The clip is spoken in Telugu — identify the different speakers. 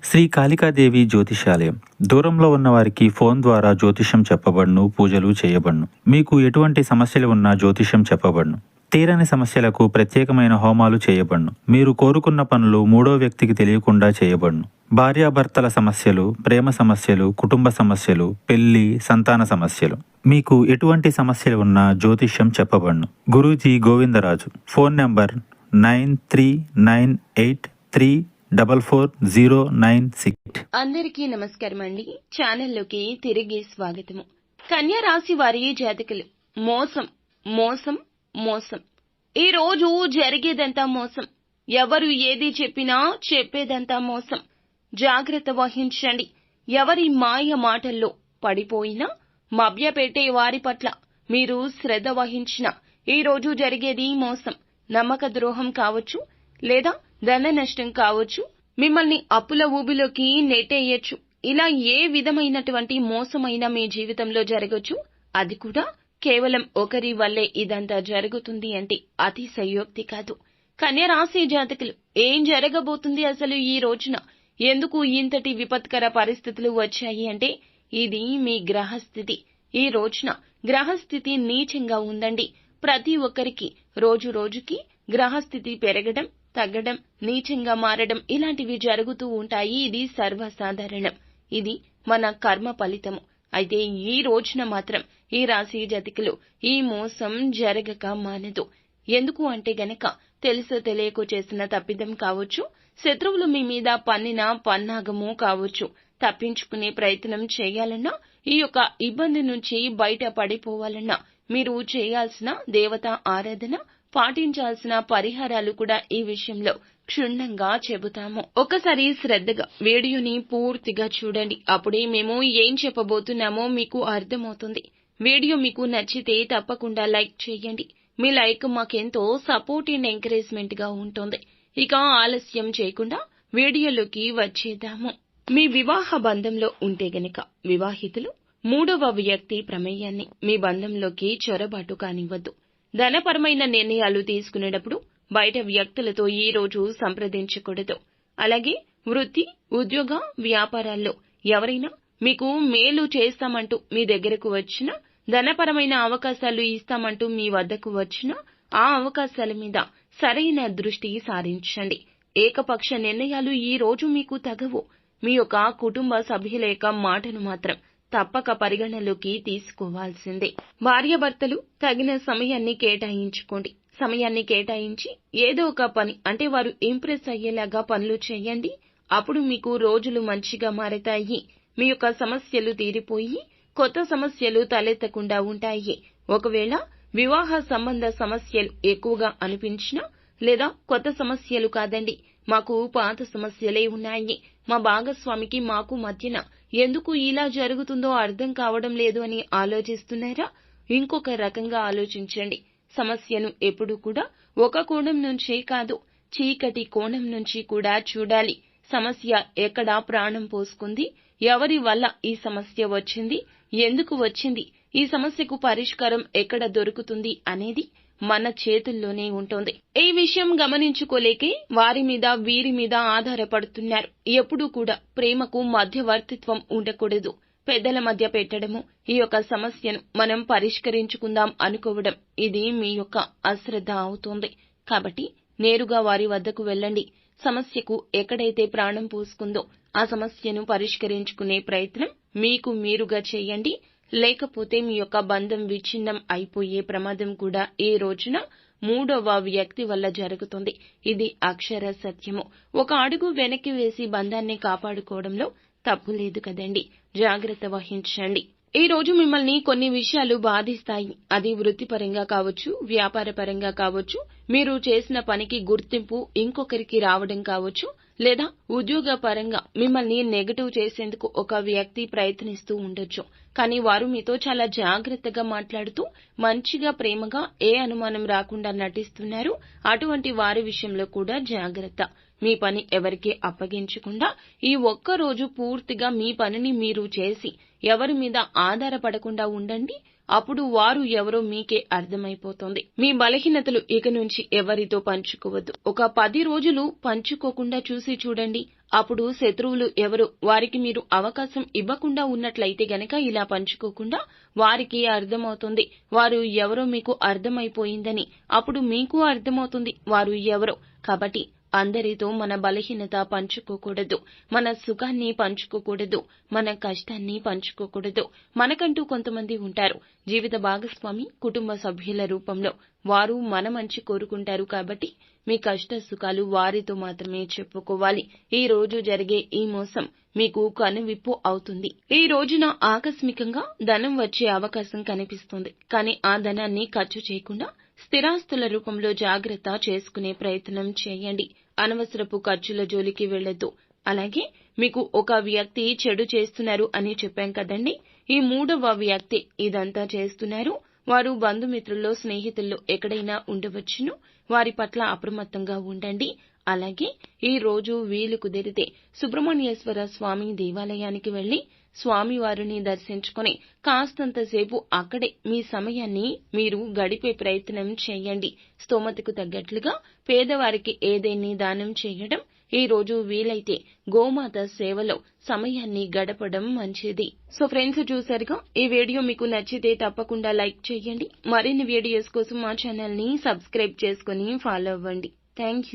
Speaker 1: శ్రీ కాళికాదేవి జ్యోతిషాలయం. దూరంలో ఉన్న వారికి ఫోన్ ద్వారా జ్యోతిష్యం చెప్పబడును, పూజలు చేయబడును. మీకు ఎటువంటి సమస్యలు ఉన్నా జ్యోతిష్యం చెప్పబడును. తీరని సమస్యలకు ప్రత్యేకమైన హోమాలు చేయబడును. మీరు కోరుకున్న పనులు మూడో వ్యక్తికి తెలియకుండా చేయబడును. భార్యాభర్తల సమస్యలు, ప్రేమ సమస్యలు, కుటుంబ సమస్యలు, పెళ్లి, సంతాన సమస్యలు, మీకు ఎటువంటి సమస్యలు ఉన్నా జ్యోతిష్యం చెప్పబడును. గురూజీ గోవిందరాజు. Phone number 9398344096.
Speaker 2: అందరికీ నమస్కారం అండి. ఛానల్లోకి తిరిగి స్వాగతము. కన్యా రాశి వారి జాతకులు, మోసం మోసం మోసం. ఈ రోజు జరిగేదంతా మోసం. ఎవరు ఏది చెప్పినా చెప్పేదంతా మోసం. జాగ్రత్త వహించండి. ఎవరి మాయ మాటల్లో పడిపోయినా మభ్యపెట్టే వారి పట్ల మీరు శ్రద్ధ వహించిన ఈ రోజు జరిగేది మోసం. నమ్మక ద్రోహం కావచ్చు, లేదా ధన నష్టం కావచ్చు, మిమ్మల్ని అప్పుల ఊబిలోకి నెట్టేయచ్చు. ఇలా ఏ విధమైనటువంటి మోసమైనా మీ జీవితంలో జరగచ్చు. అది కూడా కేవలం ఒకరి వల్లే ఇదంతా జరుగుతుంది అంటే అతిశయోక్తి కాదు. కన్యా రాశి జాతకులు, ఏం జరగబోతుంది అసలు ఈ రోజున? ఎందుకు ఇంతటి విపత్కర పరిస్థితులు వచ్చాయి అంటే ఇది మీ గ్రహస్థితి. ఈ రోజున గ్రహస్థితి నీచంగా ఉందండి. ప్రతి ఒక్కరికి రోజు రోజుకి గ్రహస్థితి పెరగడం, తగ్గడం, నీచంగా మారడం ఇలాంటివి జరుగుతూ ఉంటాయి. ఇది సర్వసాధారణం. ఇది మన కర్మ ఫలితము. అయితే ఈ రోజున మాత్రం ఈ రాశి జాతకులు ఈ మోసం జరగక మానదు. ఎందుకు అంటే గనక తెలుసో తెలియకో చేసిన తప్పిదం కావచ్చు, శత్రువులు మీ మీద పన్నిన పన్నాగము కావచ్చు. తప్పించుకునే ప్రయత్నం చేయాలన్నా, ఈ యొక్క ఇబ్బంది నుంచి బయట పడిపోవాలన్నా మీరు చేయాల్సిన దేవతా ఆరాధన, పాటించాల్సిన పరిహారాలు కూడా ఈ విషయంలో క్షుణ్ణంగా చెబుతాము. ఒకసారి శ్రద్ధగా వీడియోని పూర్తిగా చూడండి. అప్పుడే మేము ఏం చెప్పబోతున్నామో మీకు అర్థమవుతుంది. వీడియో మీకు నచ్చితే తప్పకుండా లైక్ చేయండి. మీ లైక్ మాకెంతో సపోర్ట్ అండ్ ఎంకరేజ్మెంట్ గా ఉంటుంది. ఇక ఆలస్యం చేయకుండా వీడియోలోకి వచ్చేద్దాము. మీ వివాహ బంధంలో ఉంటే గనక వివాహితులు మూడవ వ్యక్తి ప్రమేయాన్ని మీ బంధంలోకి చొరబాటు కానివ్వద్దు. ధనపరమైన నిర్ణయాలు తీసుకునేటప్పుడు బయట వ్యక్తులతో ఈ రోజు సంప్రదించకూడదు. అలాగే వృత్తి, ఉద్యోగ, వ్యాపారాల్లో ఎవరైనా మీకు మేలు చేస్తామంటూ మీ దగ్గరకు వచ్చినా, ధనపరమైన అవకాశాలు ఇస్తామంటూ మీ వద్దకు వచ్చినా ఆ అవకాశాల మీద సరైన దృష్టి సారించండి. ఏకపక్ష నిర్ణయాలు ఈ రోజు మీకు తగవు. మీ యొక్క కుటుంబ సభ్యుల యొక్క మాటను మాత్రం తప్పక పరిగణలోకి తీసుకోవాల్సిందే. భార్యాభర్తలు తగిన సమయాన్ని కేటాయించుకోండి. సమయాన్ని కేటాయించి ఏదో ఒక పని అంటే వారు ఇంప్రెస్ అయ్యేలాగా పనులు చేయండి. అప్పుడు మీకు రోజులు మంచిగా మారతాయి. మీ యొక్క సమస్యలు తీరిపోయి కొత్త సమస్యలు తలెత్తకుండా ఉంటాయి. ఒకవేళ వివాహ సంబంధ సమస్యలు ఎక్కువగా అనిపించినా, లేదా కొత్త సమస్యలు కాదండి, మాకు పాత సమస్యలే ఉన్నాయి, మా భాగస్వామికి మాకు మధ్యన ఎందుకు ఇలా జరుగుతుందో అర్థం కావడం లేదు అని ఆలోచిస్తున్నారా? ఇంకొక రకంగా ఆలోచించండి. సమస్యను ఎప్పుడూ కూడా ఒక కోణం నుంచే కాదు, చీకటి కోణం నుంచి కూడా చూడాలి. సమస్య ఎక్కడ ప్రాణం పోసుకుంది, ఎవరి వల్ల ఈ సమస్య వచ్చింది, ఎందుకు వచ్చింది, ఈ సమస్యకు పరిష్కారం ఎక్కడ దొరుకుతుంది అనేది మన చేతుల్లోనే ఉంటుంది. ఈ విషయం గమనించుకోలేకే వారి మీద వీరి మీద ఆధారపడుతున్నారు. ఎప్పుడూ కూడా ప్రేమకు మధ్యవర్తిత్వం ఉండకూడదు. పెద్దల మధ్య పెట్టడము, ఈ యొక్క సమస్యను మనం పరిష్కరించుకుందాం అనుకోవడం, ఇది మీ యొక్క అశ్రద్ధ అవుతోంది. కాబట్టి నేరుగా వారి వద్దకు వెళ్ళండి. సమస్యకు ఎక్కడైతే ప్రాణం పోసుకుందో ఆ సమస్యను పరిష్కరించుకునే ప్రయత్నం మీకు మీరుగా చేయండి. లేకపోతే మీ యొక్క బంధం విచ్ఛిన్నం అయిపోయే ప్రమాదం కూడా ఈ రోజున మూడవ వ్యక్తి వల్ల జరుగుతుంది. ఇది అక్షర సత్యము. ఒక అడుగు వెనక్కి వేసి బంధాన్ని కాపాడుకోవడంలో తప్పు లేదు కదండి. జాగ్రత్త వహించండి. ఈ రోజు మిమ్మల్ని కొన్ని విషయాలు బాధిస్తాయి. అది వృత్తిపరంగా కావచ్చు, వ్యాపార పరంగా కావచ్చు, మీరు చేసిన పనికి గుర్తింపు ఇంకొకరికి రావడం కావచ్చు, లేదా ఉద్యోగ పరంగా మిమ్మల్ని నెగటివ్ చేసేందుకు ఒక వ్యక్తి ప్రయత్నిస్తూ ఉండొచ్చు. కానీ వారు మీతో చాలా జాగ్రత్తగా మాట్లాడుతూ మంచిగా ప్రేమగా ఏ అనుమానం రాకుండా నటిస్తున్నారు. అటువంటి వారి విషయంలో కూడా జాగ్రత్త. మీ పని ఎవరికీ అప్పగించకుండా ఈ ఒక్క రోజు పూర్తిగా మీ పనిని మీరు చేసి ఎవరి మీద ఆధారపడకుండా ఉండండి. అప్పుడు వారు ఎవరో మీకే అర్థమైపోతుంది. మీ బలహీనతలు ఇక నుంచి ఎవరితో పంచుకోవద్దు. ఒక 10 రోజులు పంచుకోకుండా చూసి చూడండి. అప్పుడు శత్రువులు ఎవరు, వారికి మీరు అవకాశం ఇవ్వకుండా ఉన్నట్లయితే గనక ఇలా పంచుకోకుండా వారికి అర్థమవుతుంది వారు ఎవరో మీకు అర్థమైపోయిందని. అప్పుడు మీకు అర్థమవుతుంది వారు ఎవరో. కాబట్టి అందరితో మన బలహీనత పంచుకోకూడదు, మన సుఖాన్ని పంచుకోకూడదు, మన కష్టాన్ని పంచుకోకూడదు. మనకంటూ కొంతమంది ఉంటారు, జీవిత భాగస్వామి, కుటుంబ సభ్యుల రూపంలో. వారు మన మంచి కోరుకుంటారు. కాబట్టి మీ కష్ట సుఖాలు వారితో మాత్రమే చెప్పుకోవాలి. ఈ రోజు జరిగే ఈ మోసం మీకు కనువిప్పు అవుతుంది. ఈ రోజున ఆకస్మికంగా ధనం వచ్చే అవకాశం కనిపిస్తుంది. కానీ ఆ ధనాన్ని ఖర్చు చేయకుండా స్థిరాస్తుల రూపంలో జాగ్రత్త చేసుకునే ప్రయత్నం చేయండి. అనవసరపు ఖర్చుల జోలికి వెళ్లొద్దు. అలాగే మీకు ఒక వ్యక్తి చెడు చేస్తున్నారు అని చెప్పాం కదండి, ఈ మూడవ వ్యక్తి ఇదంతా చేస్తున్నారు. వారు బంధుమిత్రుల్లో, స్నేహితుల్లో ఎక్కడైనా ఉండవచ్చును. వారి పట్ల అప్రమత్తంగా ఉండండి. అలాగే ఈ రోజు వీలు కుదిరితే సుబ్రహ్మణ్యేశ్వర స్వామి దేవాలయానికి వెళ్లి స్వామివారిని దర్శించుకొని కాస్తంతసేపు అక్కడే మీ సమయాన్ని మీరు గడిపే ప్రయత్నం చేయండి. స్తోమతకు తగ్గట్లుగా పేదవారికి ఏదేని దానం చేయడం, ఈ రోజు వీలైతే గోమాత సేవలో సమయాన్ని గడపడం మంచిది. సో ఫ్రెండ్స్, చూసారుగా, ఈ వీడియో మీకు నచ్చితే తప్పకుండా లైక్ చేయండి. మరిన్ని వీడియోస్ కోసం మా ఛానల్ ని సబ్స్క్రైబ్ చేసుకుని ఫాలో అవ్వండి. Thank you.